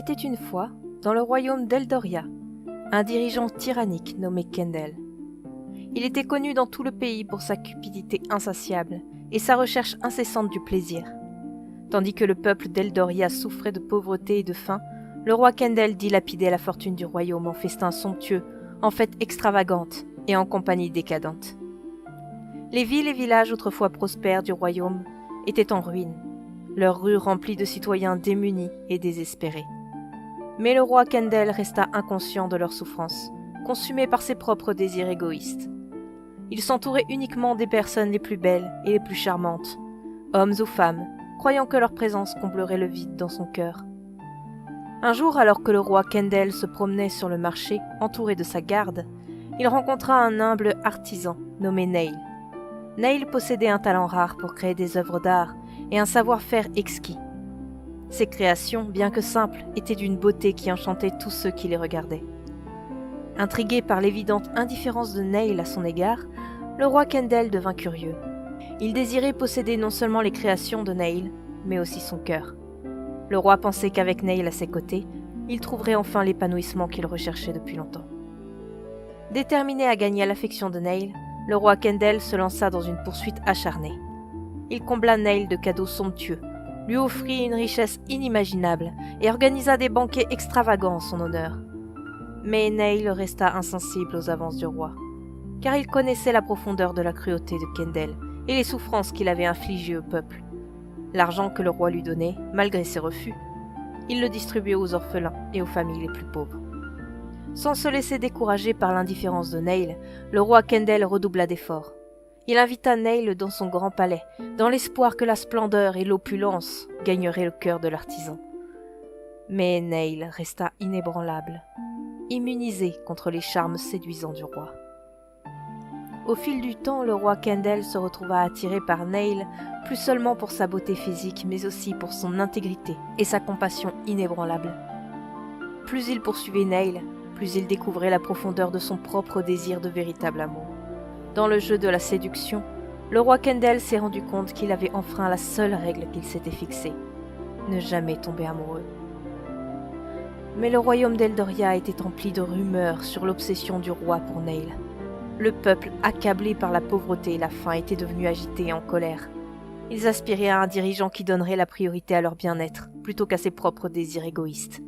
était une fois, dans le royaume d'Eldoria, un dirigeant tyrannique nommé Kendall. Il était connu dans tout le pays pour sa cupidité insatiable et sa recherche incessante du plaisir. Tandis que le peuple d'Eldoria souffrait de pauvreté et de faim, le roi Kendall dilapidait la fortune du royaume en festins somptueux, en fêtes extravagantes et en compagnie décadente. Les villes et villages autrefois prospères du royaume étaient en ruine, leurs rues remplies de citoyens démunis et désespérés. Mais le roi Kendall resta inconscient de leurs souffrances, consumé par ses propres désirs égoïstes. Il s'entourait uniquement des personnes les plus belles et les plus charmantes, hommes ou femmes, croyant que leur présence comblerait le vide dans son cœur. Un jour, alors que le roi Kendall se promenait sur le marché, entouré de sa garde, il rencontra un humble artisan nommé Neil. Neil possédait un talent rare pour créer des œuvres d'art et un savoir-faire exquis. Ses créations, bien que simples, étaient d'une beauté qui enchantait tous ceux qui les regardaient. Intrigué par l'évidente indifférence de Neil à son égard, le roi Kendall devint curieux. Il désirait posséder non seulement les créations de Neil, mais aussi son cœur. Le roi pensait qu'avec Neil à ses côtés, il trouverait enfin l'épanouissement qu'il recherchait depuis longtemps. Déterminé à gagner l'affection de Neil, le roi Kendall se lança dans une poursuite acharnée. Il combla Neil de cadeaux somptueux, lui offrit une richesse inimaginable et organisa des banquets extravagants en son honneur. Mais Neil resta insensible aux avances du roi, car il connaissait la profondeur de la cruauté de Kendall et les souffrances qu'il avait infligées au peuple. L'argent que le roi lui donnait, malgré ses refus, il le distribuait aux orphelins et aux familles les plus pauvres. Sans se laisser décourager par l'indifférence de Neil, le roi Kendall redoubla d'efforts. Il invita Neil dans son grand palais, dans l'espoir que la splendeur et l'opulence gagneraient le cœur de l'artisan. Mais Neil resta inébranlable, immunisé contre les charmes séduisants du roi. Au fil du temps, le roi Kendall se retrouva attiré par Neil, plus seulement pour sa beauté physique, mais aussi pour son intégrité et sa compassion inébranlable. Plus il poursuivait Neil, plus il découvrait la profondeur de son propre désir de véritable amour. Dans le jeu de la séduction, le roi Kendall s'est rendu compte qu'il avait enfreint la seule règle qu'il s'était fixée, ne jamais tomber amoureux. Mais le royaume d'Eldoria était empli de rumeurs sur l'obsession du roi pour Neil. Le peuple, accablé par la pauvreté et la faim, était devenu agité et en colère. Ils aspiraient à un dirigeant qui donnerait la priorité à leur bien-être, plutôt qu'à ses propres désirs égoïstes.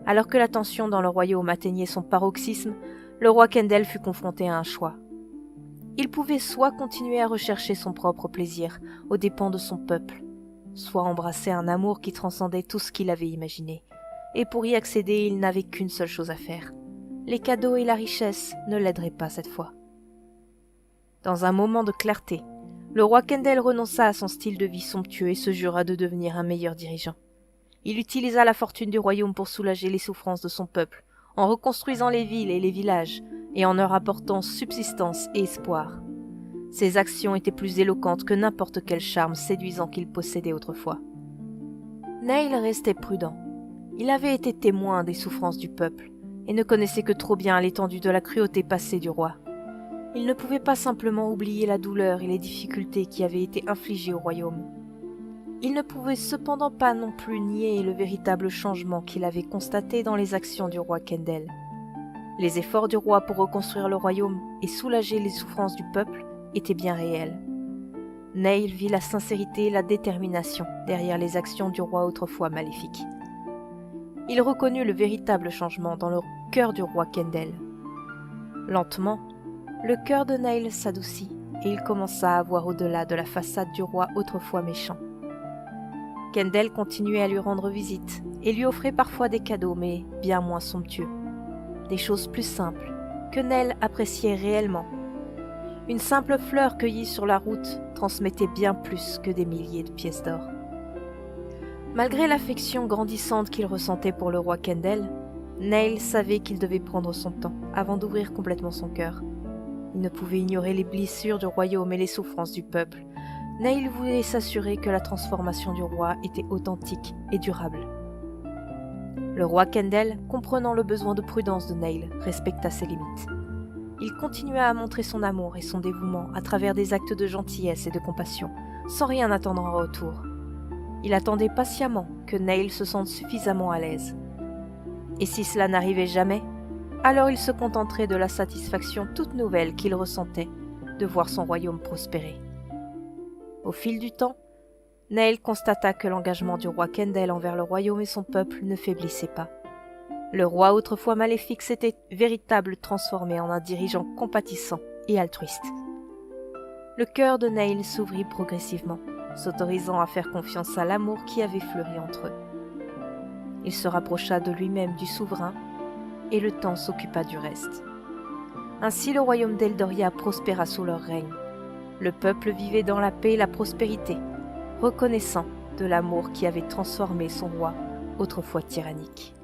Alors que la tension dans le royaume atteignait son paroxysme, le roi Kendall fut confronté à un choix. Il pouvait soit continuer à rechercher son propre plaisir, aux dépens de son peuple, soit embrasser un amour qui transcendait tout ce qu'il avait imaginé. Et pour y accéder, il n'avait qu'une seule chose à faire. Les cadeaux et la richesse ne l'aideraient pas cette fois. Dans un moment de clarté, le roi Kendall renonça à son style de vie somptueux et se jura de devenir un meilleur dirigeant. Il utilisa la fortune du royaume pour soulager les souffrances de son peuple, en reconstruisant les villes et les villages, et en leur apportant subsistance et espoir. Ses actions étaient plus éloquentes que n'importe quel charme séduisant qu'il possédait autrefois. Neil restait prudent. Il avait été témoin des souffrances du peuple, et ne connaissait que trop bien l'étendue de la cruauté passée du roi. Il ne pouvait pas simplement oublier la douleur et les difficultés qui avaient été infligées au royaume. Il ne pouvait cependant pas non plus nier le véritable changement qu'il avait constaté dans les actions du roi Kendall. Les efforts du roi pour reconstruire le royaume et soulager les souffrances du peuple étaient bien réels. Neil vit la sincérité et la détermination derrière les actions du roi autrefois maléfique. Il reconnut le véritable changement dans le cœur du roi Kendall. Lentement, le cœur de Neil s'adoucit et il commença à voir au-delà de la façade du roi autrefois méchant. Kendall continuait à lui rendre visite et lui offrait parfois des cadeaux, mais bien moins somptueux. Des choses plus simples, que Neil appréciait réellement. Une simple fleur cueillie sur la route transmettait bien plus que des milliers de pièces d'or. Malgré l'affection grandissante qu'il ressentait pour le roi Kendall, Neil savait qu'il devait prendre son temps avant d'ouvrir complètement son cœur. Il ne pouvait ignorer les blessures du royaume et les souffrances du peuple. Neil voulait s'assurer que la transformation du roi était authentique et durable. Le roi Kendall, comprenant le besoin de prudence de Neil, respecta ses limites. Il continua à montrer son amour et son dévouement à travers des actes de gentillesse et de compassion, sans rien attendre en retour. Il attendait patiemment que Neil se sente suffisamment à l'aise. Et si cela n'arrivait jamais, alors il se contenterait de la satisfaction toute nouvelle qu'il ressentait de voir son royaume prospérer. Au fil du temps, Neil constata que l'engagement du roi Kendall envers le royaume et son peuple ne faiblissait pas. Le roi, autrefois maléfique, s'était véritablement transformé en un dirigeant compatissant et altruiste. Le cœur de Neil s'ouvrit progressivement, s'autorisant à faire confiance à l'amour qui avait fleuri entre eux. Il se rapprocha de lui-même du souverain, et le temps s'occupa du reste. Ainsi le royaume d'Eldoria prospéra sous leur règne. Le peuple vivait dans la paix et la prospérité, reconnaissant de l'amour qui avait transformé son roi, autrefois tyrannique.